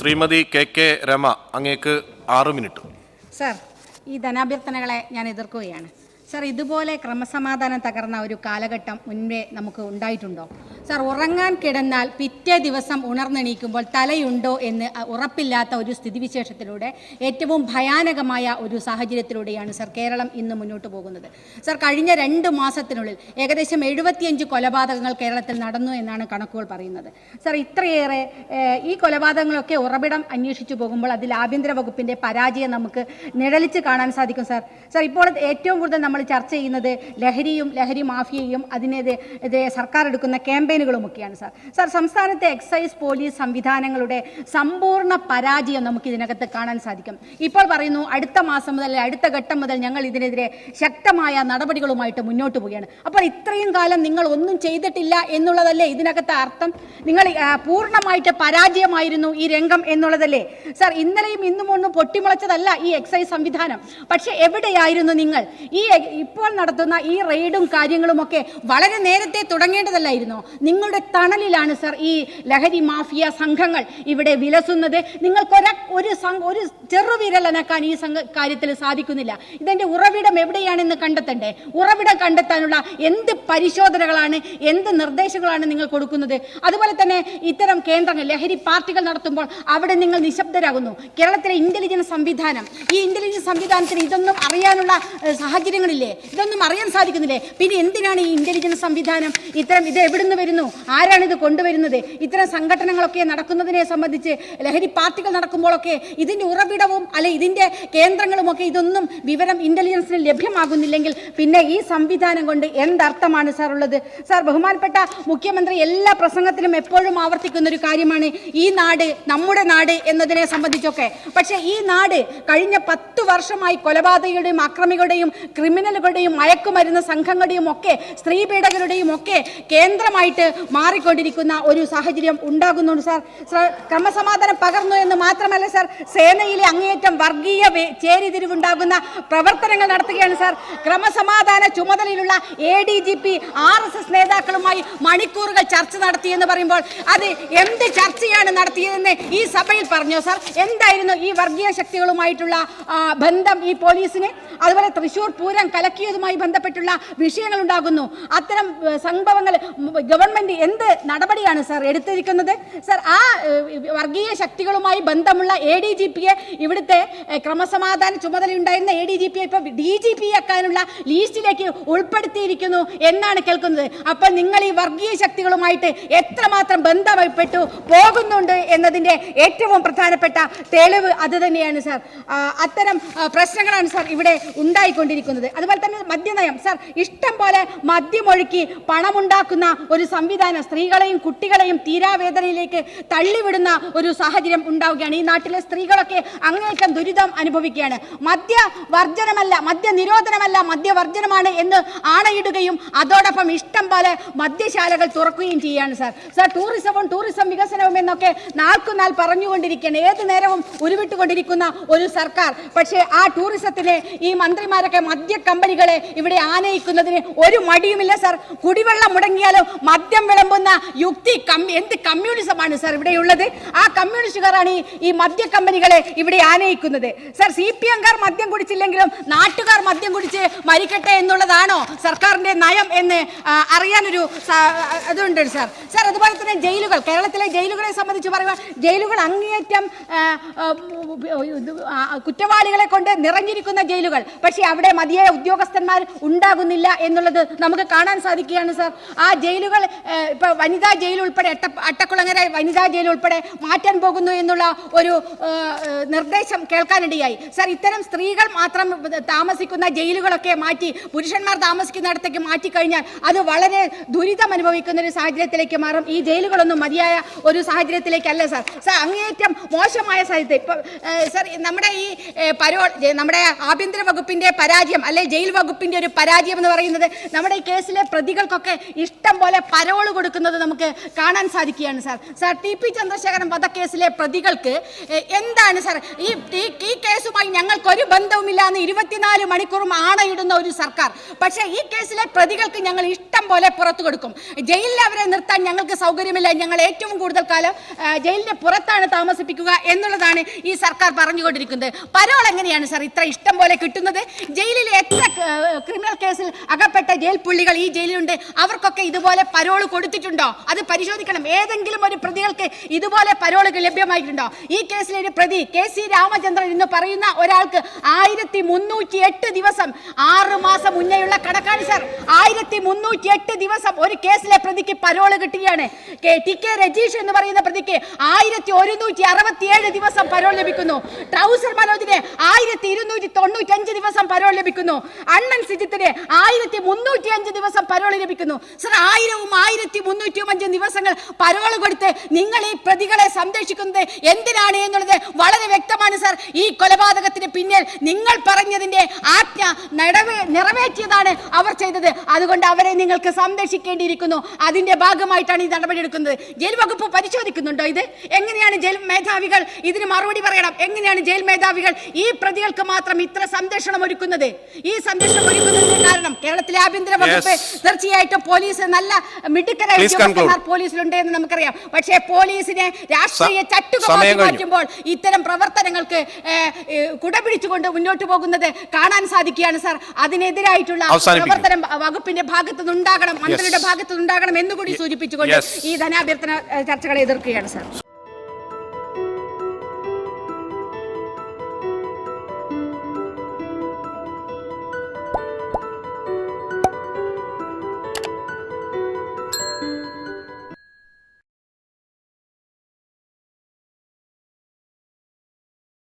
Shrimati K Rama, അങ്ങേക്ക് 6 minute. Sir, ഈ ധനാഭ്യർത്ഥനകളെ ഞാൻ എതിർക്കുകയാണ്. സർ, ഇതുപോലെ ക്രമസമാധാനം തകർന്ന ഒരു കാലഘട്ടം മുൻപേ നമുക്ക് ഉണ്ടായിട്ടുണ്ടോ? സർ, ഉറങ്ങാൻ കിടന്നാൽ പിറ്റേ ദിവസം ഉണർന്നെണീക്കുമ്പോൾ തലയുണ്ടോ എന്ന് ഉറപ്പില്ലാത്ത ഒരു സ്ഥിതിവിശേഷത്തിലൂടെ ഏറ്റവും ഭയാനകമായ ഒരു സാഹചര്യത്തിലൂടെയാണ് സർ കേരളം ഇന്ന് മുന്നോട്ട് പോകുന്നത്. സർ, കഴിഞ്ഞ 2 മാസത്തിനുള്ളിൽ ഏകദേശം 75 കൊലപാതകങ്ങൾ കേരളത്തിൽ നടന്നു എന്നാണ് കണക്കുകൾ പറയുന്നത്. സർ, ഇത്രയേറെ ഈ കൊലപാതകങ്ങളൊക്കെ ഉറവിടം അന്വേഷിച്ചു പോകുമ്പോൾ അതിൽ ആഭ്യന്തര വകുപ്പിൻ്റെ പരാജയം നമുക്ക് നിഴലിച്ച് കാണാൻ സാധിക്കും. സർ, ഇപ്പോൾ ഏറ്റവും കൂടുതൽ നമ്മൾ ചർച്ച ചെയ്യുന്നത് ലഹരിയും ലഹരി മാഫിയയും അതിനെതിരെ സർക്കാർ എടുക്കുന്ന ക്യാമ്പയിനുകളുമൊക്കെയാണ്. സർ, സംസ്ഥാനത്തെ എക്സൈസ് പോലീസ് സംവിധാനങ്ങളുടെ സമ്പൂർണ്ണ പരാജയം നമുക്ക് ഇതിനകത്ത് കാണാൻ സാധിക്കും. ഇപ്പോൾ പറയുന്നു അടുത്ത മാസം മുതൽ അടുത്ത ഘട്ടം മുതൽ ഞങ്ങൾ ഇതിനെതിരെ ശക്തമായ നടപടികളുമായിട്ട് മുന്നോട്ട് പോവുകയാണ്. അപ്പോൾ ഇത്രയും കാലം നിങ്ങൾ ഒന്നും ചെയ്തിട്ടില്ല എന്നുള്ളതല്ലേ ഇതിനകത്ത് അർത്ഥം? നിങ്ങൾ പൂർണ്ണമായിട്ട് പരാജയമായിരുന്നു ഈ രംഗം എന്നുള്ളതല്ലേ? സർ, ഇന്നലെയും ഇന്നും ഒന്നും പൊട്ടിമുളച്ചതല്ല ഈ എക്സൈസ് സംവിധാനം. പക്ഷെ എവിടെയായിരുന്നു നിങ്ങൾ? ഈ ഇപ്പോൾ നടത്തുന്ന ഈ റെയ്ഡും കാര്യങ്ങളുമൊക്കെ വളരെ നേരത്തെ തുടങ്ങേണ്ടതല്ലായിരുന്നോ? നിങ്ങളുടെ തണലിലാണ് സർ ഈ ലഹരി മാഫിയ സംഘങ്ങൾ ഇവിടെ വിലസുന്നത്. നിങ്ങൾക്ക് ഒരു ചെറുവിരലനക്കാൻ ഈ കാര്യത്തിൽ സാധിക്കുന്നില്ല. ഇതിന്റെ ഉറവിടം എവിടെയാണെന്ന് കണ്ടെത്തണ്ടേ? ഉറവിടം കണ്ടെത്താനുള്ള എന്ത് പരിശോധനകളാണ്, എന്ത് നിർദ്ദേശങ്ങളാണ് നിങ്ങൾ കൊടുക്കുന്നത്? അതുപോലെ തന്നെ ഇത്തരം കേന്ദ്രങ്ങൾ ലഹരി പാർട്ടികൾ നടത്തുമ്പോൾ അവിടെ നിങ്ങൾ നിശബ്ദരാകുന്നു. കേരളത്തിലെ ഇന്റലിജൻസ് സംവിധാനം, ഈ ഇന്റലിജൻസ് സംവിധാനത്തിന് ഇതൊന്നും അറിയാനുള്ള സാഹചര്യങ്ങളില്ലേ? ഇതൊന്നും അറിയാൻ സാധിക്കുന്നില്ലേ? പിന്നെ എന്തിനാണ് ഈ ഇന്റലിജൻസ് സംവിധാനം? ഇത് എവിടുന്ന് വരുന്നു? ആരാണ് ഇത് കൊണ്ടുവരുന്നത്? ഇത്തരം സംഘടനകളൊക്കെ നടക്കുന്നതിനെ സംബന്ധിച്ച് ലഹരി പാർട്ടികൾ നടക്കുമ്പോഴൊക്കെ ഇതിന്റെ ഉറവിടവും അല്ലെ ഇതിന്റെ കേന്ദ്രങ്ങളുമൊക്കെ ഇതൊന്നും വിവരം ഇന്റലിജൻസിന് ലഭ്യമാകുന്നില്ലെങ്കിൽ പിന്നെ ഈ സംവിധാനം കൊണ്ട് എന്തർത്ഥമാണ് സാർ ഉള്ളത്? സാർ, ബഹുമാനപ്പെട്ട മുഖ്യമന്ത്രി എല്ലാ പ്രസംഗത്തിലും എപ്പോഴും ആവർത്തിക്കുന്ന ഒരു കാര്യമാണ് ഈ നാട് നമ്മുടെ നാട് എന്നതിനെ സംബന്ധിച്ചൊക്കെ. പക്ഷേ ഈ നാട് കഴിഞ്ഞ 10 വർഷമായി കൊലപാതകങ്ങളുടെയും അക്രമികളുടെയും ക്രിമിനലുകളുടെയും മയക്കുമരുന്ന് സംഘങ്ങളുടെയും ഒക്കെ സ്ത്രീപീഡകരുടെയും ഒക്കെ കേന്ദ്രമായിട്ട് മാറിക്കൊണ്ടിരിക്കുന്ന ഒരു സാഹചര്യം ഉണ്ടാകുന്നുണ്ട്. സാർ, ക്രമസമാധാനം പകർന്നു എന്ന് മാത്രമല്ല സാർ, സേനയിലെ അങ്ങേയറ്റം വർഗീയ ചേരിതിരിവുണ്ടാകുന്ന പ്രവർത്തനങ്ങൾ നടത്തുകയാണ് സാർ. ക്രമസമാധാന ചുമതലയിലുള്ള ADGP RSS നേതാക്കളുമായി മണിക്കൂറുകൾ ചർച്ച നടത്തിയെന്ന് പറയുമ്പോൾ അത് എന്ത് ചർച്ചയാണ് നടത്തിയതെന്ന് ഈ സഭയിൽ പറഞ്ഞോ സാർ? എന്തായിരുന്നു ഈ വർഗീയ ശക്തികളുമായിട്ടുള്ള ബന്ധം ഈ പോലീസിന്? അതുപോലെ തൃശ്ശൂർ പൂരം കലക്കിയതുമായി ബന്ധപ്പെട്ടുള്ള വിഷയങ്ങൾ ഉണ്ടാകുന്നു. അത്തരം സംഭവങ്ങൾ ഗവൺമെന്റ് എന്ത് നടപടിയാണ് സാർ എടുത്തിരിക്കുന്നത്? സാർ, ആ വർഗീയ ശക്തികളുമായി ബന്ധമുള്ള ADGPയെ ഇവിടുത്തെ ക്രമസമാധാന ചുമതലയുണ്ടായിരുന്ന ADGPയെ ഇപ്പോൾ DGP ആക്കാനുള്ള ലിസ്റ്റിലേക്ക് ഉൾപ്പെടുത്തിയിരിക്കുന്നു എന്നാണ് കേൾക്കുന്നത്. അപ്പോൾ നിങ്ങൾ ഈ വർഗീയ ശക്തികളുമായിട്ട് എത്രമാത്രം ബന്ധപ്പെട്ടു പോകുന്നുണ്ട് എന്നതിന്റെ ഏറ്റവും പ്രധാനപ്പെട്ട തെളിവ് അത് തന്നെയാണ് സാർ. അത്തരം പ്രശ്നങ്ങളാണ് സാർ ഇവിടെ ഉണ്ടായിക്കൊണ്ടിരിക്കുന്നത്. അതുപോലെ തന്നെ മദ്യനയം സാർ, ഇഷ്ടം പോലെ മദ്യമൊഴുക്കി പണമുണ്ടാക്കുന്ന ഒരു സംവിധാനം സ്ത്രീകളെയും കുട്ടികളെയും തീരാവേദനയിലേക്ക് തള്ളിവിടുന്ന ഒരു സാഹചര്യം ഉണ്ടാവുകയാണ്. ഈ നാട്ടിലെ സ്ത്രീകളൊക്കെ അങ്ങേയറ്റം ദുരിതം അനുഭവിക്കുകയാണ്. മദ്യവർജനമല്ല, മദ്യനിരോധനമല്ല, മദ്യവർജനമാണ് എന്ന് ആണയിടുകയും അതോടൊപ്പം ഇഷ്ടം പോലെ മദ്യശാലകൾ തുറക്കുകയും ചെയ്യുകയാണ് സാർ. സാർ, ടൂറിസം വികസനവും എന്നൊക്കെ നാൾക്കുനാൾ പറഞ്ഞുകൊണ്ടിരിക്കുകയാണ്. ഏതു നേരവും ഉരുവിട്ടുകൊണ്ടിരിക്കുന്ന ഒരു സർക്കാർ. പക്ഷേ ആ ടൂറിസത്തിന് ഈ മന്ത്രിമാരൊക്കെ മദ്യ കമ്പനികളെ ഇവിടെ ആനയിക്കുന്നതിന് ഒരു മടിയുമില്ല സാർ. കുടിവെള്ളം മുടങ്ങിയാലും മദ്യം വിളമ്പുന്ന യുക്തി എന്ത് കമ്മ്യൂണിസമാണ് സാർ ഇവിടെയുള്ളത്? ആ കമ്മ്യൂണിസ്റ്റുകാരാണ് ഈ മദ്യ കമ്പനികളെ ഇവിടെ ആനയിക്കുന്നത്. സാർ, CPM-കാർ മദ്യം കുടിച്ചില്ലെങ്കിലും നാട്ടുകാർ മദ്യം കുടിച്ച് മരിക്കട്ടെ എന്നുള്ളതാണോ സർക്കാരിന്റെ നയം എന്ന് അറിയാനൊരു അതുണ്ട് സാർ. സാർ, അതുപോലെ തന്നെ ജയിലുകൾ, കേരളത്തിലെ ജയിലുകളെ സംബന്ധിച്ച് പറയുക, ജയിലുകൾ അങ്ങേയറ്റം കുറ്റവാളികളെ കൊണ്ട് നിറഞ്ഞിരിക്കുന്ന ജയിലുകൾ. പക്ഷേ അവിടെ മതിയായ ഉദ്യോഗസ്ഥന്മാർ ഉണ്ടാകുന്നില്ല എന്നുള്ളത് നമുക്ക് കാണാൻ സാധിക്കുകയാണ് സാർ. ആ ജയിലുകൾ ഇപ്പൊ വനിതാ ജയിൽ ഉൾപ്പെടെ അട്ടക്കുളങ്ങര വനിതാ ജയിൽ ഉൾപ്പെടെ മാറ്റാൻ പോകുന്നു എന്നുള്ള ഒരു നിർദ്ദേശം കേൾക്കാനിടയായി. സാർ, ഇത്തരം സ്ത്രീകൾ മാത്രം താമസിക്കുന്ന ജയിലുകളൊക്കെ മാറ്റി പുരുഷന്മാർ താമസിക്കുന്നിടത്തേക്ക് മാറ്റിക്കഴിഞ്ഞാൽ അത് വളരെ ദുരിതം അനുഭവിക്കുന്ന ഒരു സാഹചര്യത്തിലേക്ക് മാറും. ഈ ജയിലുകളൊന്നും മതിയായ ഒരു സാഹചര്യത്തിലേക്കല്ല സാർ. സാർ, അങ്ങേയറ്റം മോശമായ സാഹചര്യം. ഇപ്പൊ സാർ, നമ്മുടെ ഈ നമ്മുടെ ആഭ്യന്തര വകുപ്പിന്റെ പരാജയം അല്ലെ ജയിൽ വകുപ്പിന്റെ ഒരു പരാജയം എന്ന് പറയുന്നത് നമ്മുടെ ഈ കേസിലെ പ്രതികൾക്കൊക്കെ ഇഷ്ടം പോലെ പരോള് കൊടുക്കുന്നത് നമുക്ക് കാണാൻ സാധിക്കുകയാണ് സാർ. സാർ, TP ചന്ദ്രശേഖരൻ വധക്കേസിലെ പ്രതികൾക്ക് എന്താണ് സാർ ഈ കേസുമായി ഞങ്ങൾക്കൊരു ബന്ധവുമില്ല എന്ന് 24 മണിക്കൂറും ആണയിടുന്ന ഒരു സർക്കാർ. പക്ഷേ ഈ കേസിലെ പ്രതികൾക്ക് ഞങ്ങൾ ഇഷ്ടം പോലെ പുറത്തു കൊടുക്കും. ജയിലിൽ അവരെ നിർത്താൻ ഞങ്ങൾക്ക് സൗകര്യമില്ല, ഞങ്ങൾ ഏറ്റവും കൂടുതൽ കാലം ജയിലിന്റെ പുറത്താണ് താമസിപ്പിക്കുക എന്നുള്ളതാണ് ഈ സർക്കാർ പറഞ്ഞുകൊണ്ടിരിക്കുന്നത്. പരോൾ എങ്ങനെയാണ് സാർ ഇത്ര ഇഷ്ടം പോലെ കിട്ടുന്നത്? ജയിലിൽ എത്ര ക്രിമിനൽ കേസിൽ അകപ്പെട്ട ജയിൽ പുള്ളികൾ ഈ ജയിലിലുണ്ട്, അവർക്കൊക്കെ ഇതുപോലെ പരോൾ കൊടുത്തിട്ടുണ്ടോ? അത് പരിശോധിക്കണം. ഏതെങ്കിലും ഒരു പ്രതികൾക്ക് ഇതുപോലെ പരോളുകൾ ലഭ്യമായിട്ടുണ്ടോ? ഈ കേസിലെ ഒരു പ്രതി KC രാമചന്ദ്രൻ എന്ന് പറയുന്ന ഒരാൾക്ക് 1308 ദിവസം 6 മാസം മുന്നേയുള്ള കണക്കാണ് സാർ. 1308 ദിവസം ഒരു കേസിലെ പ്രതിക്ക് പരോള് കിട്ടുകയാണ്. TK രജീഷ് എന്ന് പറയുന്ന പ്രതിക്ക് 1167 ദിവസം പരോൾ ലഭിക്കുന്നു. ട്രൗസർ മനോജിന് 1295 ദിവസം പരോൾ ലഭിക്കുന്നു. അണ്ണൻ സിജിത്തിന് 1305 ദിവസം പരോൾ ലഭിക്കുന്നു. സർ 1000ഉം 1305 ദിവസങ്ങൾ പരോൾ കൊടുത്ത് നിങ്ങൾ ഈ പ്രതികളെ സംരക്ഷിക്കുന്നത് എന്തിനാണ് എന്നുള്ളത് വളരെ വ്യക്തമാണ് സർ. ഈ കൊലപാതകത്തിന് പിന്നിൽ നിങ്ങൾ പറഞ്ഞതിന്റെ ആജ്ഞ നിറവേറ്റിയതാണ് അവർ ചെയ്തത്. അതുകൊണ്ട് അവരെ നിങ്ങൾക്ക് സംരക്ഷിക്കേണ്ടിയിരിക്കുന്നു. അതിന്റെ ഭാഗമായിട്ടാണ് ഈ നടപടിയെടുക്കുന്നത്. ജയിൽ വകുപ്പ് പരിശോധിക്കുന്നുണ്ടോ ഇത്? എങ്ങനെയാണ് ജയിൽ മേധാവികൾ ഇതിന് മറുപടി പറയണം. എങ്ങനെയാണ് ജയിൽ മേധാവികൾ ഈ പ്രതികൾക്ക് മാത്രം ഇത്ര സംരക്ഷണം ഒരുക്കുന്നത്? ഈ സംരക്ഷണം ഒരുക്കുന്നതിന് കാരണം കേരളത്തിലെ ആഭ്യന്തര വകുപ്പ് തീർച്ചയായിട്ടും പോലീസ് നല്ല മിടുക്കരായ ഉദ്യോഗസ്ഥന്മാർ പോലീസിലുണ്ട് എന്ന് നമുക്കറിയാം. പക്ഷേ പോലീസിനെ രാഷ്ട്രീയ ചട്ടുകമാക്കി മാറ്റുമ്പോൾ ഇത്തരം പ്രവർത്തനങ്ങൾക്ക് കുടപിടിച്ചുകൊണ്ട് മുന്നോട്ട് പോകുന്നത് കാണാൻ സാധിക്കുകയാണ് സാർ. അതിനെതിരായിട്ടുള്ള പ്രവർത്തനം വകുപ്പിന്റെ ഭാഗത്തു നിന്നുണ്ടാകണം, മന്ത്രിയുടെ ഭാഗത്തു നിന്നുണ്ടാകണം എന്നുകൂടി സൂചിപ്പിച്ചുകൊണ്ട് ഈ ധനാഭ്യർത്ഥന ചർച്ചകളെ എതിർക്കുകയാണ് സാർ.